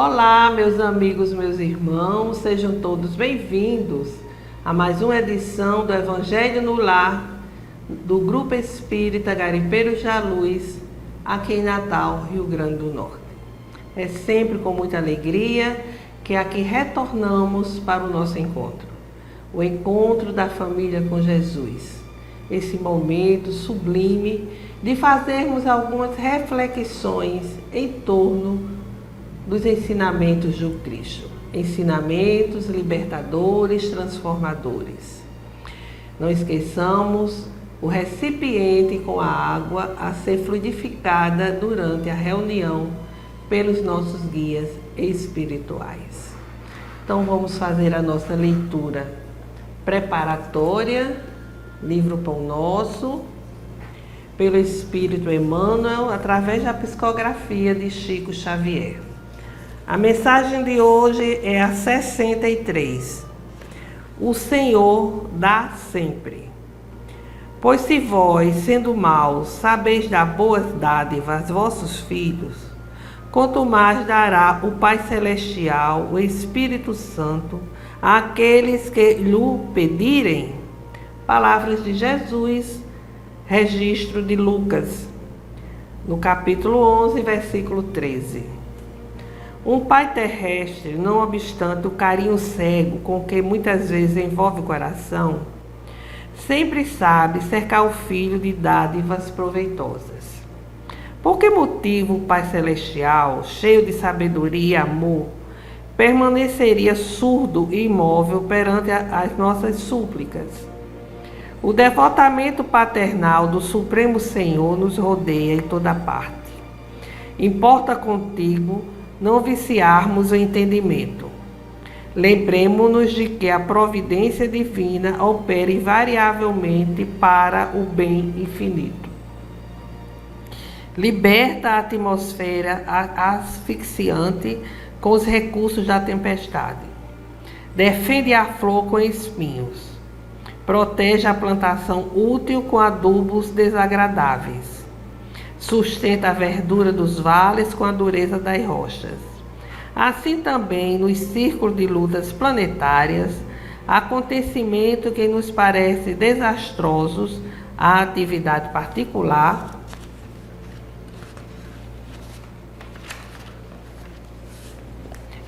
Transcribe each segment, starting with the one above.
Olá, meus amigos, meus irmãos, sejam todos bem-vindos a mais uma edição do Evangelho no Lar do Grupo Espírita Garimpeiros da Luz, aqui em Natal, Rio Grande do Norte. É sempre com muita alegria que aqui retornamos para o nosso encontro, o encontro da família com Jesus, esse momento sublime de fazermos algumas reflexões em torno dos ensinamentos de Cristo, ensinamentos libertadores, transformadores. Não esqueçamos o recipiente com a água a ser fluidificada durante a reunião pelos nossos guias espirituais. Então vamos fazer a nossa leitura preparatória, livro Pão Nosso, pelo Espírito Emmanuel, através da psicografia de Chico Xavier. A mensagem de hoje é a 63. O Senhor dá sempre. Pois se vós, sendo maus, sabeis dar boas dádivas aos vossos filhos, quanto mais dará o Pai Celestial, o Espírito Santo, àqueles que lhe pedirem. Palavras de Jesus, registro de Lucas, no capítulo 11, versículo 13. Um pai terrestre, não obstante o carinho cego com que muitas vezes envolve o coração, sempre sabe cercar o filho de dádivas proveitosas. Por que motivo o Pai Celestial, cheio de sabedoria e amor, permaneceria surdo e imóvel perante as nossas súplicas? O devotamento paternal do Supremo Senhor nos rodeia em toda parte. Importa contigo não viciarmos o entendimento. Lembremo-nos de que a providência divina opera invariavelmente para o bem infinito. Liberta a atmosfera asfixiante com os recursos da tempestade. Defende a flor com espinhos. Protege a plantação útil com adubos desagradáveis. Sustenta a verdura dos vales com a dureza das rochas. Assim também, nos círculos de lutas planetárias, acontecimentos que nos parecem desastrosos à atividade particular,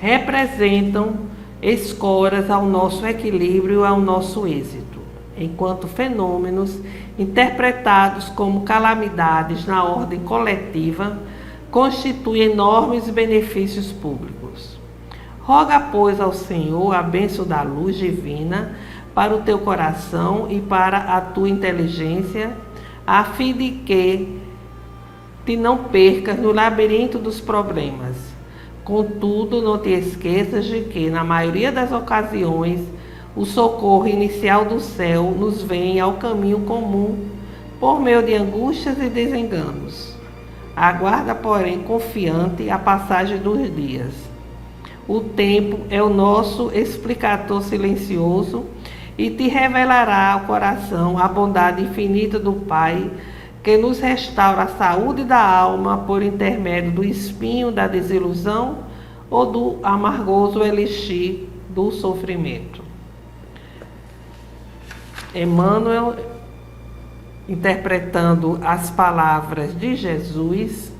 representam escoras ao nosso equilíbrio e ao nosso êxito, enquanto fenômenos interpretados como calamidades na ordem coletiva constituem enormes benefícios públicos. Roga, pois, ao Senhor a bênção da luz divina para o teu coração e para a tua inteligência, a fim de que te não percas no labirinto dos problemas. Contudo, não te esqueças de que, na maioria das ocasiões, o socorro inicial do céu nos vem ao caminho comum por meio de angústias e desenganos. Aguarda, porém, confiante a passagem dos dias. O tempo é o nosso explicator silencioso e te revelará ao coração a bondade infinita do Pai, que nos restaura a saúde da alma por intermédio do espinho da desilusão ou do amargoso elixir do sofrimento. Emmanuel, interpretando as palavras de Jesus,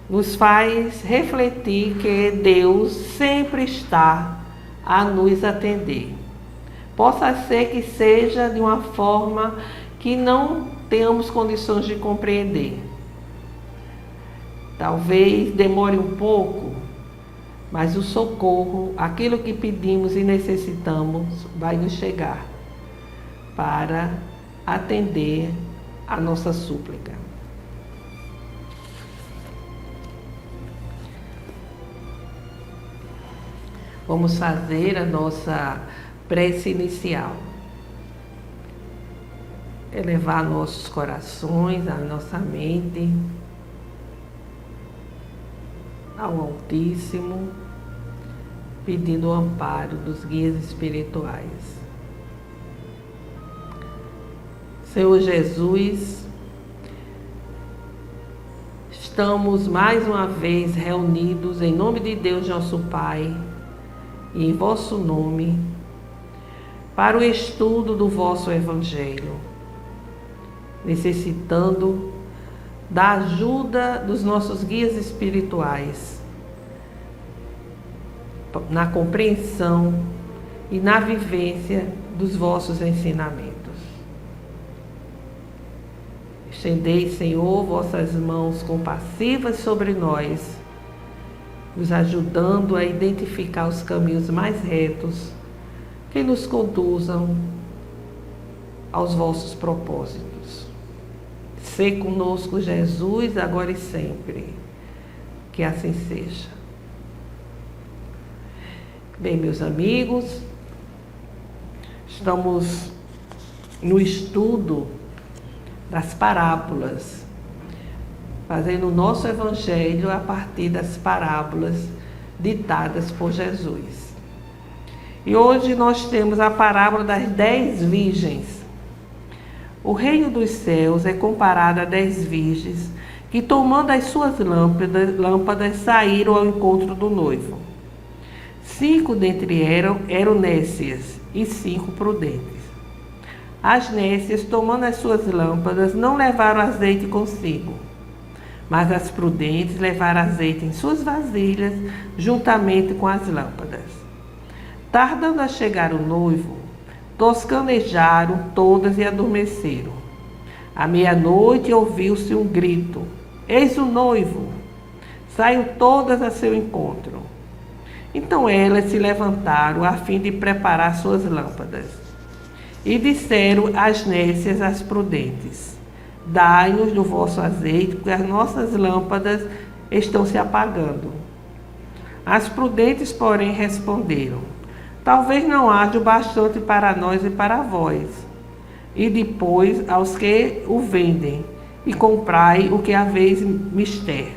nos faz refletir que Deus sempre está a nos atender. Possa ser que seja de uma forma que não tenhamos condições de compreender. Talvez demore um pouco, mas o socorro, aquilo que pedimos e necessitamos, vai nos chegar para atender a nossa súplica. Vamos fazer a nossa prece inicial. Elevar nossos corações, a nossa mente ao Altíssimo, pedindo o amparo dos guias espirituais. Senhor Jesus, estamos mais uma vez reunidos em nome de Deus, nosso Pai, e em vosso nome, para o estudo do vosso Evangelho, necessitando da ajuda dos nossos guias espirituais, na compreensão e na vivência dos vossos ensinamentos. Estendei, Senhor, vossas mãos compassivas sobre nós, nos ajudando a identificar os caminhos mais retos que nos conduzam aos vossos propósitos. Sê conosco, Jesus, agora e sempre. Que assim seja. Bem, meus amigos, estamos no estudo das parábolas, fazendo o nosso evangelho a partir das parábolas ditadas por Jesus. E hoje nós temos a parábola das 10 virgens. O reino dos céus é comparado a 10 virgens que, tomando as suas lâmpadas, saíram ao encontro do noivo. 5 dentre eram nécias e 5 prudentes. As nécias, tomando as suas lâmpadas, não levaram azeite consigo, mas as prudentes levaram azeite em suas vasilhas, juntamente com as lâmpadas. Tardando a chegar o noivo, toscanejaram todas e adormeceram. À meia-noite ouviu-se um grito: eis o noivo! Saiam todas a seu encontro. Então elas se levantaram a fim de preparar suas lâmpadas. E disseram as nécias às prudentes: dai-nos do vosso azeite, porque as nossas lâmpadas estão se apagando. As prudentes, porém, responderam: talvez não haja o bastante para nós e para vós. E depois aos que o vendem, e comprai o que haveis mister.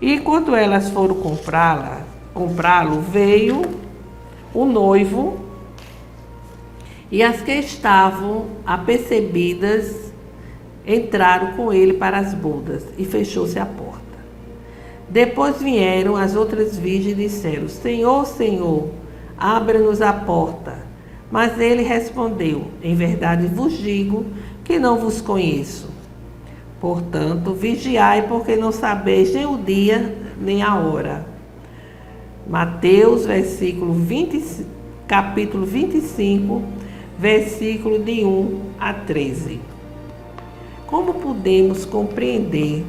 E enquanto elas foram comprá-lo, veio o noivo, e as que estavam apercebidas entraram com ele para as bodas, e fechou-se a porta. Depois vieram as outras virgens e disseram: Senhor, Senhor, abra-nos a porta. Mas ele respondeu: em verdade vos digo que não vos conheço. Portanto, vigiai, porque não sabeis nem o dia nem a hora. Mateus, capítulo 25, versículo de 1 a 13. Como podemos compreender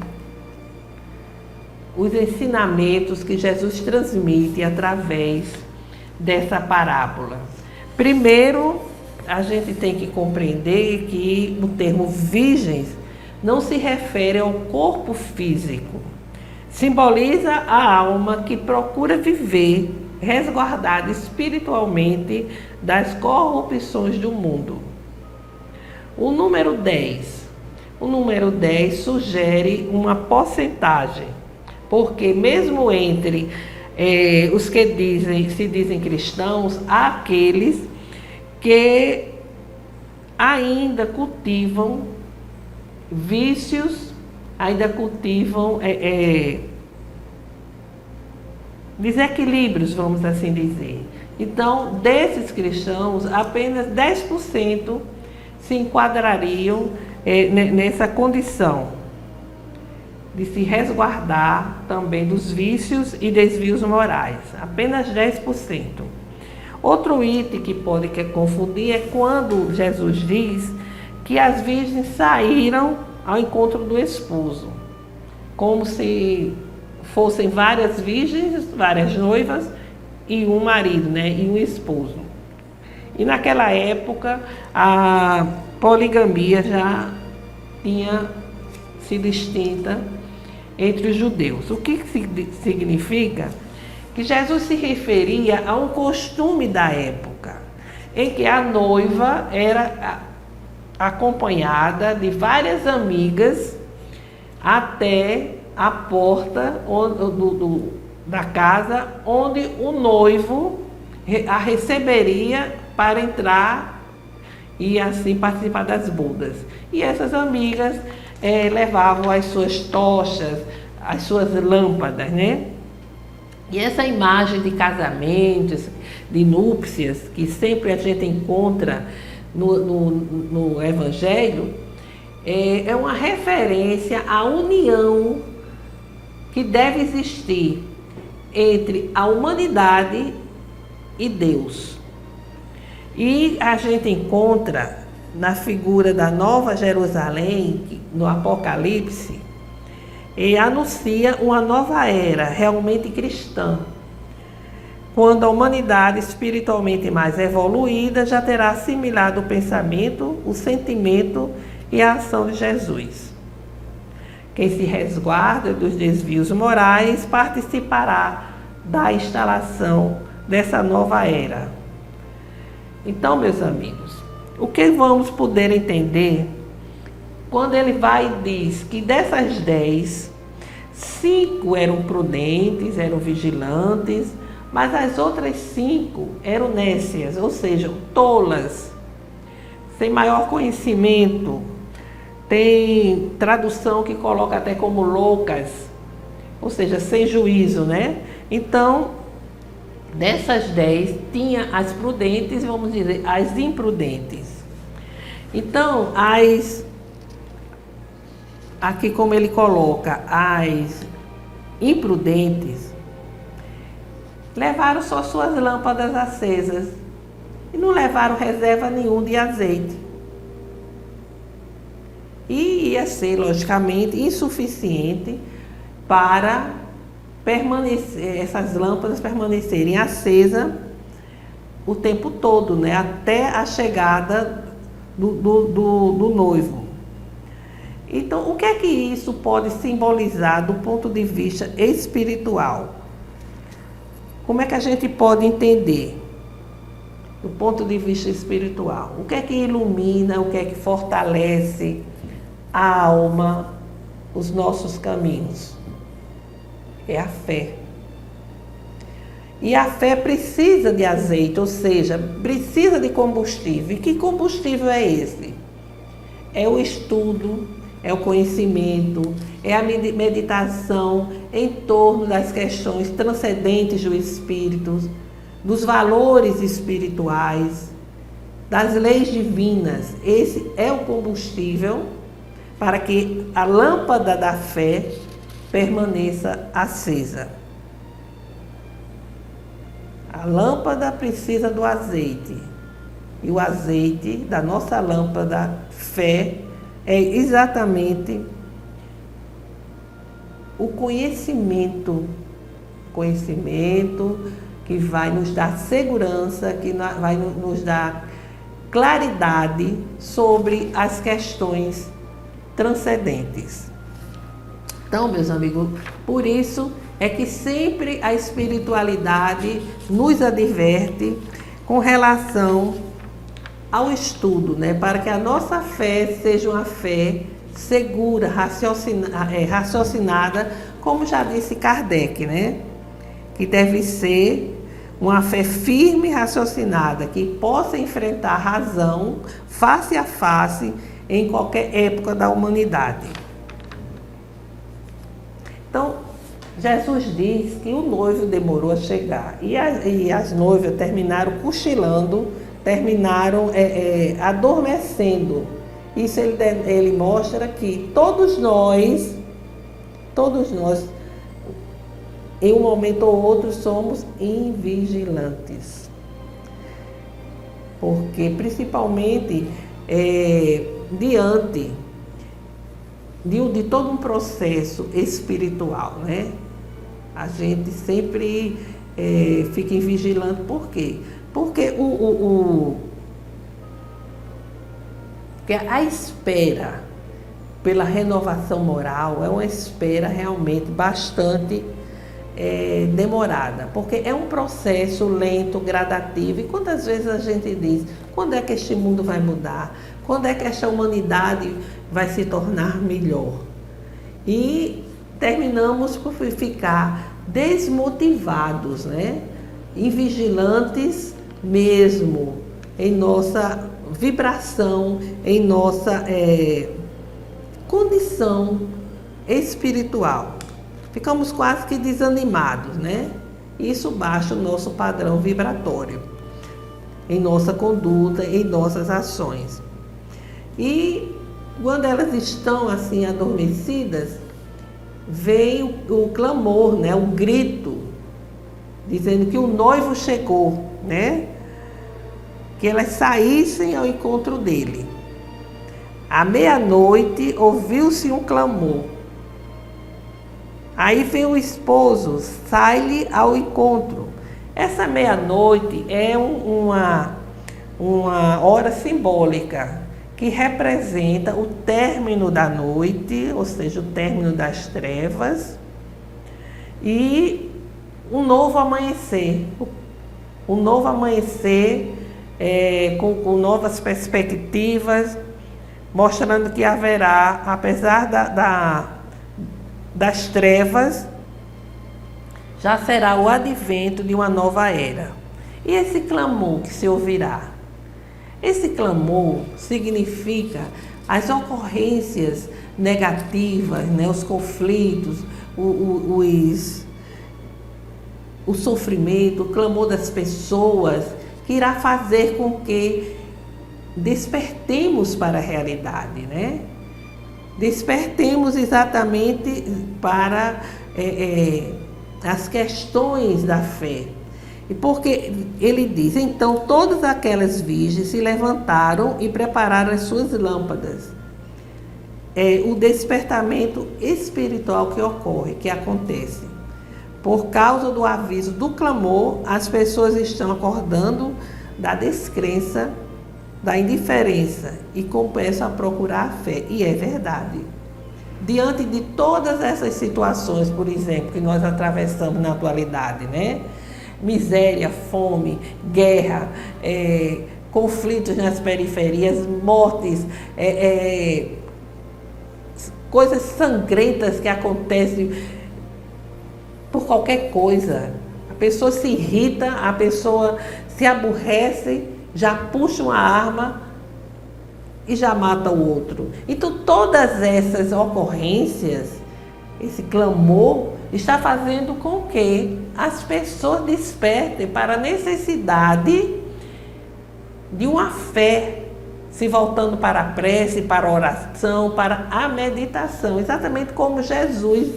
os ensinamentos que Jesus transmite através dessa parábola? Primeiro, a gente tem que compreender que o termo virgens não se refere ao corpo físico. Simboliza a alma que procura viver resguardada espiritualmente das corrupções do mundo. O número 10 sugere uma porcentagem, porque mesmo entre os que se dizem cristãos, há aqueles que ainda cultivam vícios, ainda cultivam desequilíbrios, vamos assim dizer. Então, desses cristãos, apenas 10% se enquadrariam nessa condição de se resguardar também dos vícios e desvios morais. Apenas 10%. Outro item que pode confundir é quando Jesus diz que as virgens saíram ao encontro do esposo, como se fossem várias virgens, várias noivas e um marido, e um esposo. E naquela época a poligamia já tinha sido extinta entre os judeus. O que significa? Que Jesus se referia a um costume da época, em que a noiva era acompanhada de várias amigas até a porta da casa, onde o noivo a receberia para entrar e assim participar das bodas. E essas amigas levavam as suas tochas, as suas lâmpadas, né? E essa imagem de casamentos, de núpcias, que sempre a gente encontra no Evangelho, é uma referência à união que deve existir entre a humanidade e Deus. E a gente encontra na figura da Nova Jerusalém, no Apocalipse, e anuncia uma nova era realmente cristã, quando a humanidade espiritualmente mais evoluída já terá assimilado o pensamento, o sentimento e a ação de Jesus. Quem se resguarda dos desvios morais participará da instalação dessa nova era. Então, meus amigos, o que vamos poder entender quando ele vai e diz que dessas 10, 5 eram prudentes, eram vigilantes, mas as outras 5 eram nécias, ou seja, tolas, sem maior conhecimento. Tem tradução que coloca até como loucas, ou seja, sem juízo, né? Então, dessas 10, tinha as prudentes, vamos dizer, as imprudentes. Então, aqui como ele coloca, as imprudentes levaram só suas lâmpadas acesas e não levaram reserva nenhuma de azeite. E ia ser, logicamente, insuficiente para essas lâmpadas permanecerem acesas o tempo todo, né? Até a chegada do noivo. Então, o que é que isso pode simbolizar do ponto de vista espiritual? Como é que a gente pode entender do ponto de vista espiritual? O que é que ilumina, o que é que fortalece a alma, os nossos caminhos? É a fé. E a fé precisa de azeite, ou seja, precisa de combustível. E que combustível é esse? É o estudo, é o conhecimento, é a meditação em torno das questões transcendentes do espírito, dos valores espirituais, das leis divinas. Esse é o combustível para que a lâmpada da fé permaneça acesa. A lâmpada precisa do azeite. E o azeite da nossa lâmpada fé é exatamente o conhecimento que vai nos dar segurança, que vai nos dar claridade sobre as questões transcendentes. Então, meus amigos, por isso é que sempre a espiritualidade nos adverte com relação ao estudo, né? Para que a nossa fé seja uma fé segura, raciocinada, como já disse Kardec, né? Que deve ser uma fé firme e raciocinada, que possa enfrentar a razão face a face em qualquer época da humanidade. Então, Jesus diz que o noivo demorou a chegar e as noivas terminaram cochilando, terminaram adormecendo. Isso ele mostra que todos nós, em um momento ou outro, somos invigilantes. Porque, principalmente, diante de todo um processo espiritual, né? A gente sempre fica vigilante. Por quê? Porque porque a espera pela renovação moral é uma espera realmente bastante demorada, porque é um processo lento, gradativo. E quantas vezes a gente diz, quando é que este mundo vai mudar? Quando é que esta humanidade vai se tornar melhor? E terminamos por ficar desmotivados, né? Invigilantes mesmo, em nossa vibração, em nossa condição espiritual. ficamos quase que desanimados, né? Isso baixa o nosso padrão vibratório em nossa conduta, em nossas ações. E quando elas estão assim adormecidas, vem o clamor, né? O grito, dizendo que o noivo chegou, né? Que elas saíssem ao encontro dele. À meia-noite ouviu-se um clamor. Aí vem o esposo, sai-lhe ao encontro. Essa meia-noite é uma hora simbólica que representa o término da noite, ou seja, o término das trevas, e um novo amanhecer. Um novo amanhecer com novas perspectivas, mostrando que haverá, apesar das trevas, já será o advento de uma nova era. E esse clamor que se ouvirá? Esse clamor significa as ocorrências negativas, né, os conflitos, o sofrimento, o clamor das pessoas, que irá fazer com que despertemos para a realidade, né? Despertemos exatamente para as questões da fé. E porque ele diz, então todas aquelas virgens se levantaram e prepararam as suas lâmpadas. É o despertamento espiritual que ocorre, que acontece. Por causa do aviso do clamor, as pessoas estão acordando da descrença, da indiferença e começam a procurar a fé. E é verdade. Diante de todas essas situações, por exemplo, que nós atravessamos na atualidade, né? Miséria, fome, guerra, conflitos nas periferias, mortes, coisas sangrentas que acontecem por qualquer coisa. A pessoa se irrita, a pessoa se aborrece, já puxa uma arma e já mata o outro. Então todas essas ocorrências, esse clamor, está fazendo com que as pessoas despertem para a necessidade de uma fé, se voltando para a prece, para a oração, para a meditação, exatamente como Jesus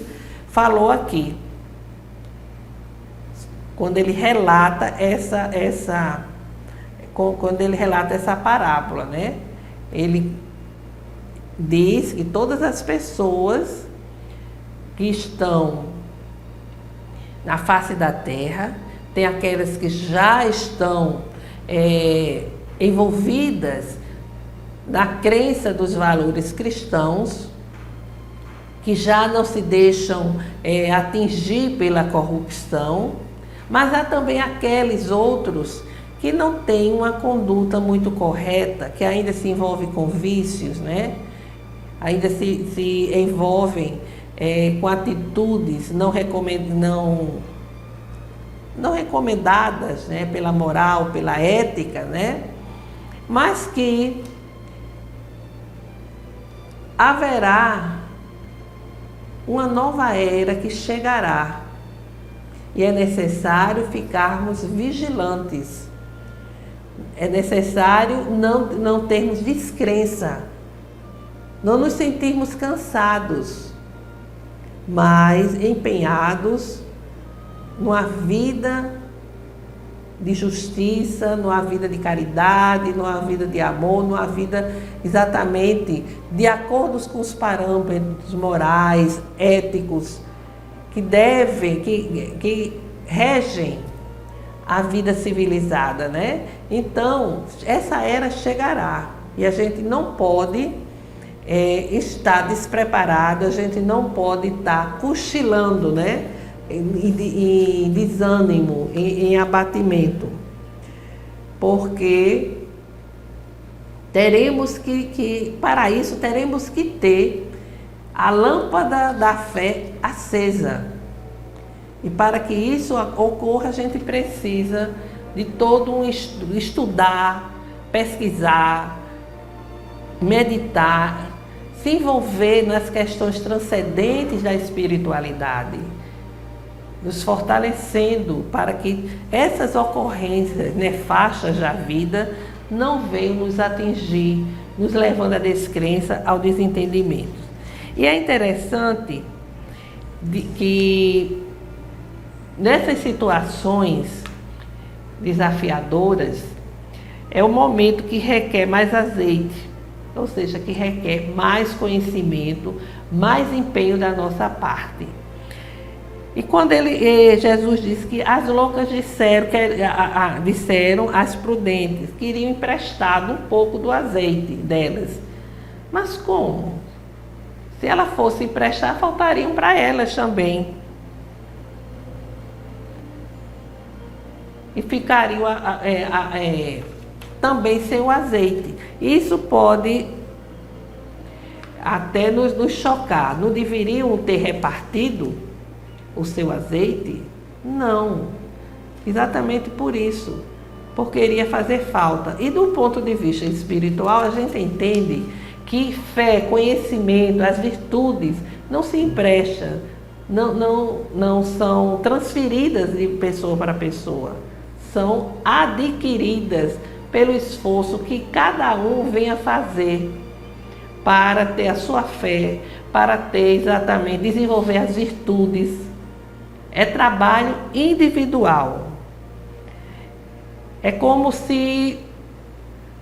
falou aqui, quando ele relata essa parábola, né? Ele diz que todas as pessoas que estão na face da terra, tem aquelas que já estão envolvidas na crença dos valores cristãos, que já não se deixam atingir pela corrupção, mas há também aqueles outros que não têm uma conduta muito correta, que ainda se envolvem com vícios, né? Ainda se envolvem com atitudes não recomendadas, né, pela moral, pela ética, né? Mas que haverá uma nova era que chegará e é necessário ficarmos vigilantes, é necessário não termos descrença, não nos sentirmos cansados, mas empenhados numa vida de justiça, numa vida de caridade, numa vida de amor, numa vida exatamente de acordo com os parâmetros morais, éticos, que regem a vida civilizada, né? Então, essa era chegará e a gente não pode estar despreparado, a gente não pode estar cochilando, né? Em desânimo, em abatimento, porque teremos para isso teremos que ter a lâmpada da fé acesa. E para que isso ocorra, a gente precisa de todo um estudar, pesquisar, meditar, se envolver nas questões transcendentes da espiritualidade. nos fortalecendo para que essas ocorrências nefastas da vida não venham nos atingir, nos levando à descrença, ao desentendimento. E é interessante que nessas situações desafiadoras é o momento que requer mais azeite, ou seja, que requer mais conhecimento, mais empenho da nossa parte. E quando Jesus disse que as loucas disseram às prudentes que iriam emprestado um pouco do azeite delas. Mas como? Se ela fosse emprestar, faltariam para elas também. E ficariam também sem o azeite. Isso pode até nos chocar. Não deveriam ter repartido o seu azeite? Não. Exatamente por isso. Porque iria fazer falta. E do ponto de vista espiritual, a gente entende que fé, conhecimento, as virtudes não se emprestam, não são transferidas de pessoa para pessoa. São adquiridas pelo esforço que cada um venha fazer para ter a sua fé, para ter exatamente, desenvolver as virtudes. É trabalho individual. É como se,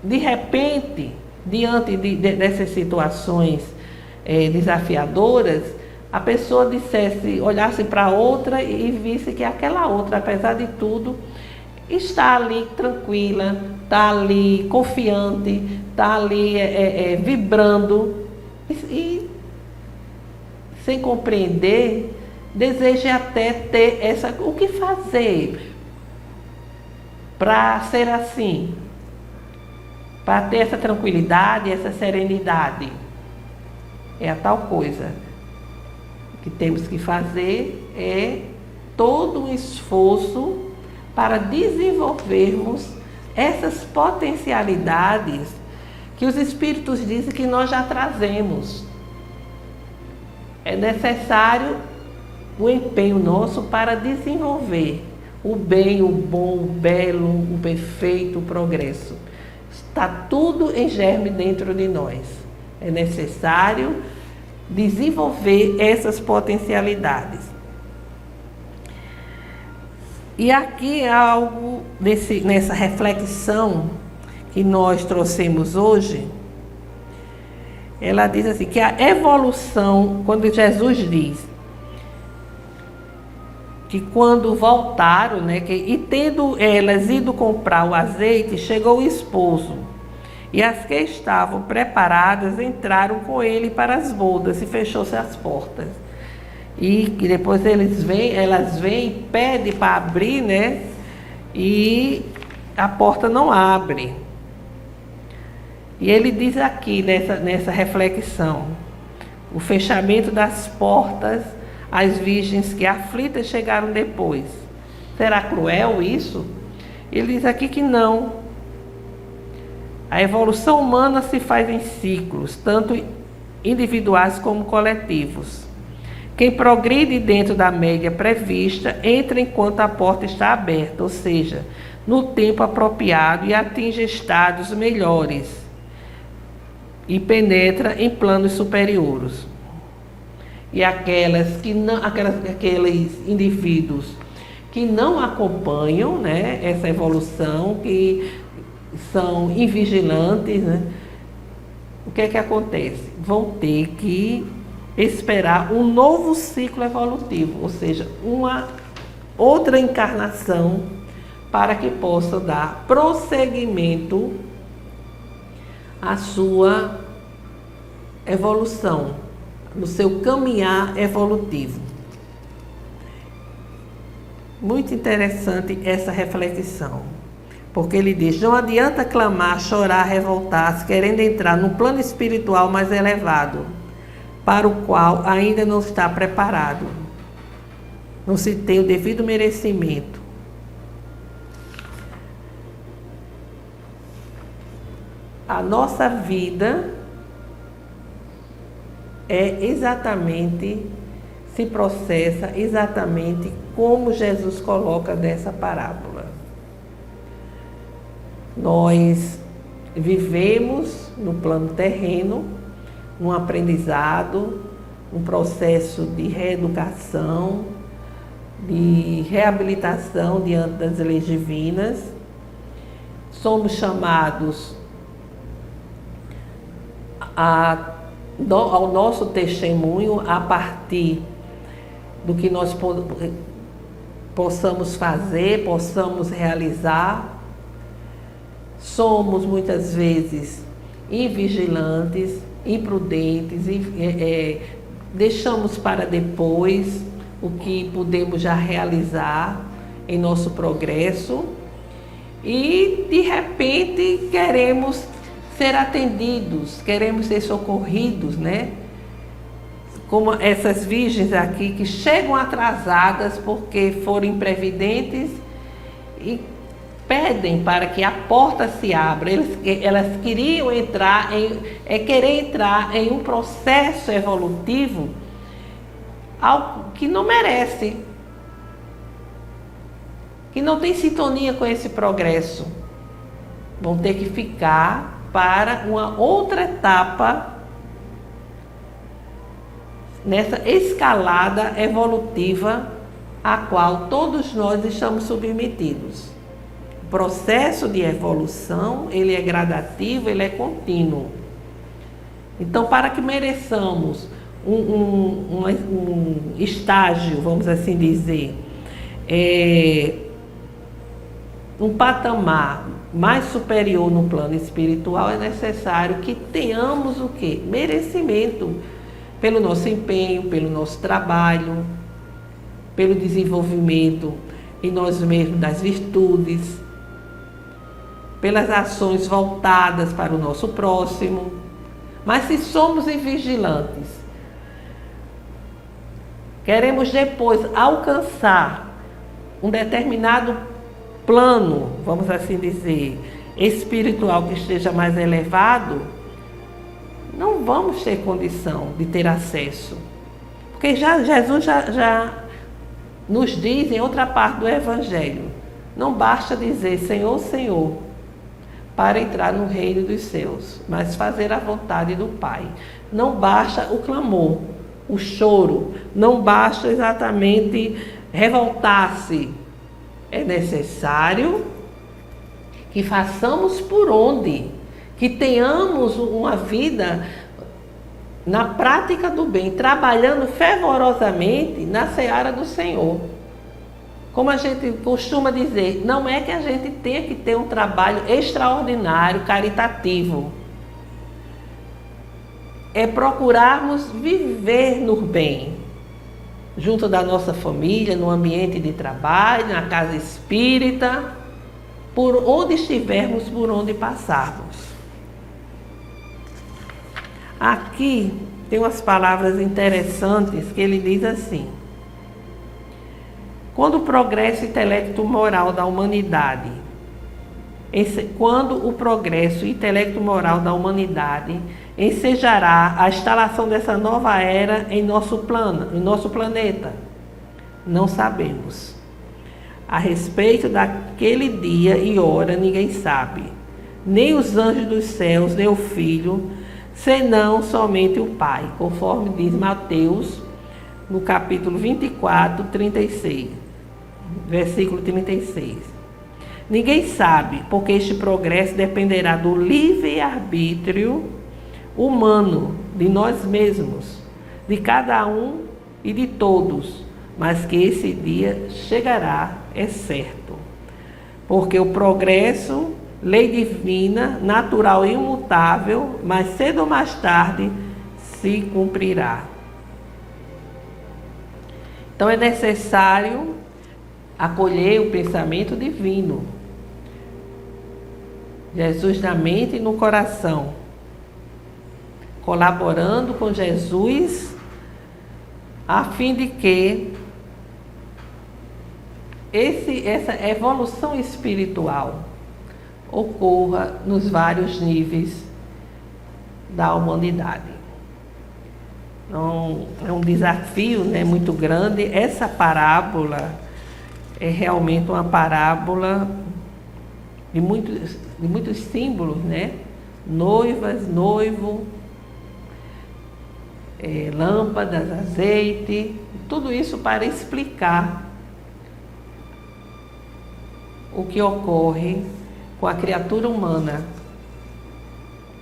de repente, diante dessas situações desafiadoras, a pessoa olhasse para outra e visse que aquela outra, apesar de tudo, está ali tranquila, está ali confiante, está ali vibrando e sem compreender, deseja até ter o que fazer para ser assim, para ter essa tranquilidade, essa serenidade. É a tal coisa. O que temos que fazer é todo um esforço para desenvolvermos essas potencialidades que os Espíritos dizem que nós já trazemos. É necessário o empenho nosso para desenvolver o bem, o bom, o belo, o perfeito, o progresso. Está tudo em germe dentro de nós. É necessário desenvolver essas potencialidades. E aqui é algo nessa reflexão que nós trouxemos hoje. Ela diz assim, que a evolução, quando Jesus diz que quando voltaram, e tendo elas ido comprar o azeite, chegou o esposo, e as que estavam preparadas entraram com ele para as bodas e fechou-se as portas. E depois elas vêm, pedem para abrir, e a porta não abre. E ele diz aqui nessa reflexão, o fechamento das portas às virgens que aflitas chegaram depois. Será cruel isso? Ele diz aqui que não. A evolução humana se faz em ciclos, tanto individuais como coletivos. Quem progride dentro da média prevista entra enquanto a porta está aberta, ou seja, no tempo apropriado, e atinge estados melhores e penetra em planos superiores. E aqueles indivíduos que não acompanham, essa evolução, que são invigilantes, o que é que acontece? Vão ter que esperar um novo ciclo evolutivo, ou seja, uma outra encarnação, para que possa dar prosseguimento à sua evolução, no seu caminhar evolutivo. Muito interessante essa reflexão, porque ele diz, não adianta clamar, chorar, revoltar-se, querendo entrar num plano espiritual mais elevado, para o qual ainda não está preparado. Não se tem o devido merecimento. A nossa vida é exatamente se processa exatamente como Jesus coloca nessa parábola. Nós vivemos no plano terreno, num aprendizado, um processo de reeducação, de reabilitação diante das leis divinas. Somos chamados ao nosso testemunho a partir do que nós possamos fazer, possamos realizar. Somos muitas vezes invigilantes, imprudentes, deixamos para depois o que podemos já realizar em nosso progresso e de repente queremos ser atendidos, queremos ser socorridos, né? Como essas virgens aqui que chegam atrasadas porque foram imprevidentes e pedem para que a porta se abra. Elas queriam querer entrar em um processo evolutivo algo que não merece, que não tem sintonia com esse progresso. Vão ter que ficar para uma outra etapa nessa escalada evolutiva a qual todos nós estamos submetidos. O processo de evolução, ele é gradativo, ele é contínuo. Então, para que mereçamos um estágio, vamos assim dizer, um patamar mais superior no plano espiritual, é necessário que tenhamos o quê? Merecimento pelo nosso empenho, pelo nosso trabalho, pelo desenvolvimento em nós mesmos das virtudes, pelas ações voltadas para o nosso próximo. Mas se somos invigilantes, queremos depois alcançar um determinado plano, vamos assim dizer, espiritual que esteja mais elevado, não vamos ter condição de ter acesso. Porque Jesus já nos diz em outra parte do Evangelho, não basta dizer Senhor, Senhor, para entrar no reino dos céus, mas fazer a vontade do Pai. Não basta o clamor, o choro, não basta exatamente revoltar-se. É necessário que façamos por onde, que tenhamos uma vida na prática do bem, trabalhando fervorosamente na seara do Senhor. Como a gente costuma dizer, não é que a gente tenha que ter um trabalho extraordinário, caritativo. É procurarmos viver no bem, junto da nossa família, no ambiente de trabalho, na casa espírita, por onde estivermos, por onde passarmos. Aqui tem umas palavras interessantes que ele diz assim: quando o progresso intelecto-moral da humanidade, ensejará a instalação dessa nova era em nosso planeta, não sabemos. A respeito daquele dia e hora ninguém sabe, nem os anjos dos céus, nem o Filho, senão somente o Pai, conforme diz Mateus, no capítulo 24, 36, versículo 36. Ninguém sabe, porque este progresso dependerá do livre-arbítrio humano, de nós mesmos, de cada um e de todos, mas que esse dia chegará, é certo. Porque o progresso, lei divina, natural e imutável, mas cedo ou mais tarde se cumprirá. Então é necessário acolher o pensamento divino, Jesus na mente e no coração, colaborando com Jesus, a fim de que essa evolução espiritual ocorra nos vários níveis da humanidade. Então, é um desafio, né, muito grande. Essa parábola é realmente uma parábola de muitos símbolos, né? Noivas, noivo, lâmpadas, azeite, tudo isso para explicar o que ocorre com a criatura humana,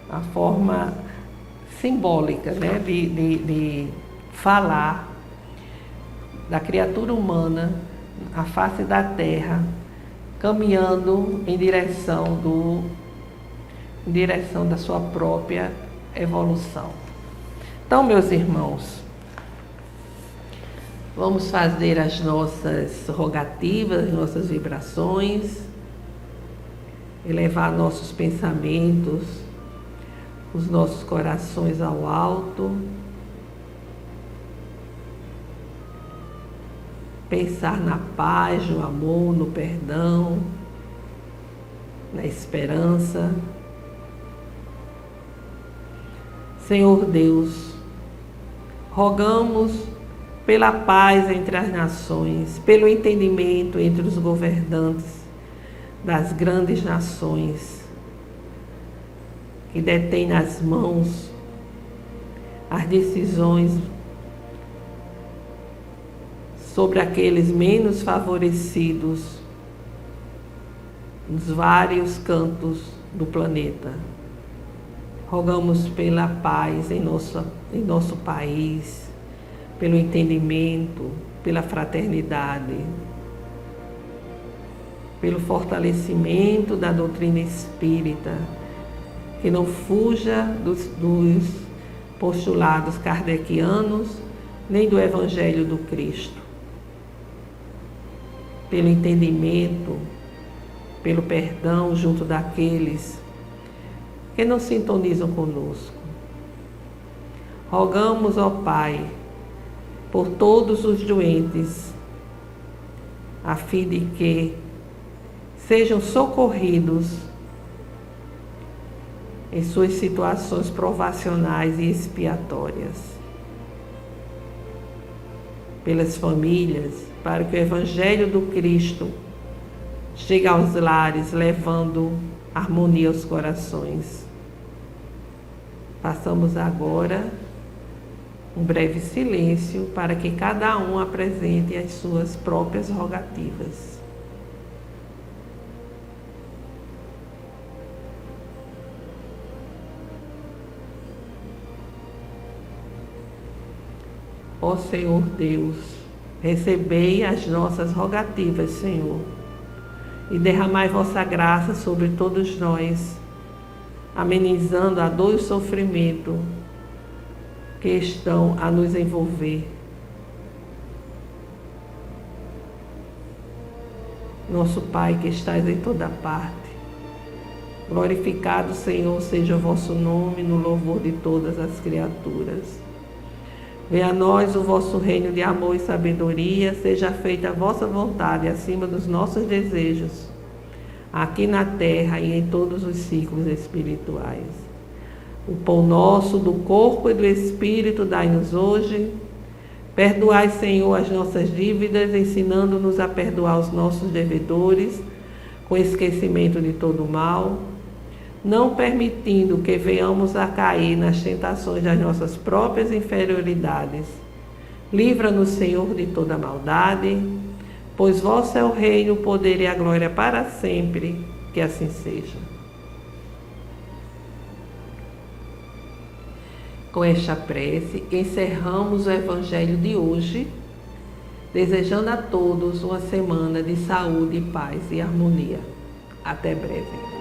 a forma simbólica, né, de falar da criatura humana, a face da terra, caminhando em direção da sua própria evolução. Então, meus irmãos, vamos fazer as nossas rogativas, as nossas vibrações, elevar nossos pensamentos, os nossos corações ao alto, pensar na paz, no amor, no perdão, na esperança. Senhor Deus, rogamos pela paz entre as nações, pelo entendimento entre os governantes das grandes nações, que detêm nas mãos as decisões sobre aqueles menos favorecidos nos vários cantos do planeta. Rogamos pela paz em nosso país, pelo entendimento, pela fraternidade, pelo fortalecimento da doutrina espírita, que não fuja dos postulados kardecianos, nem do Evangelho do Cristo. Pelo entendimento, pelo perdão junto daqueles que não sintonizam conosco. Rogamos, ó Pai, por todos os doentes, a fim de que sejam socorridos em suas situações provacionais e expiatórias. Pelas famílias, para que o Evangelho do Cristo chegue aos lares, levando harmonia aos corações. Façamos agora um breve silêncio para que cada um apresente as suas próprias rogativas. Ó Senhor Deus, recebei as nossas rogativas, Senhor, e derramai vossa graça sobre todos nós, amenizando a dor e o sofrimento que estão a nos envolver. Nosso Pai que estás em toda parte, glorificado, Senhor, seja o vosso nome no louvor de todas as criaturas. Venha a nós o vosso reino de amor e sabedoria, seja feita a vossa vontade acima dos nossos desejos, aqui na terra e em todos os ciclos espirituais. O pão nosso do corpo e do espírito dai-nos hoje. Perdoai, Senhor, as nossas dívidas, ensinando-nos a perdoar os nossos devedores, com esquecimento de todo o mal, não permitindo que venhamos a cair nas tentações das nossas próprias inferioridades. Livra-nos, Senhor, de toda maldade, pois vosso é o reino, o poder e a glória para sempre, que assim seja. Com esta prece, encerramos o Evangelho de hoje, desejando a todos uma semana de saúde, paz e harmonia. Até breve.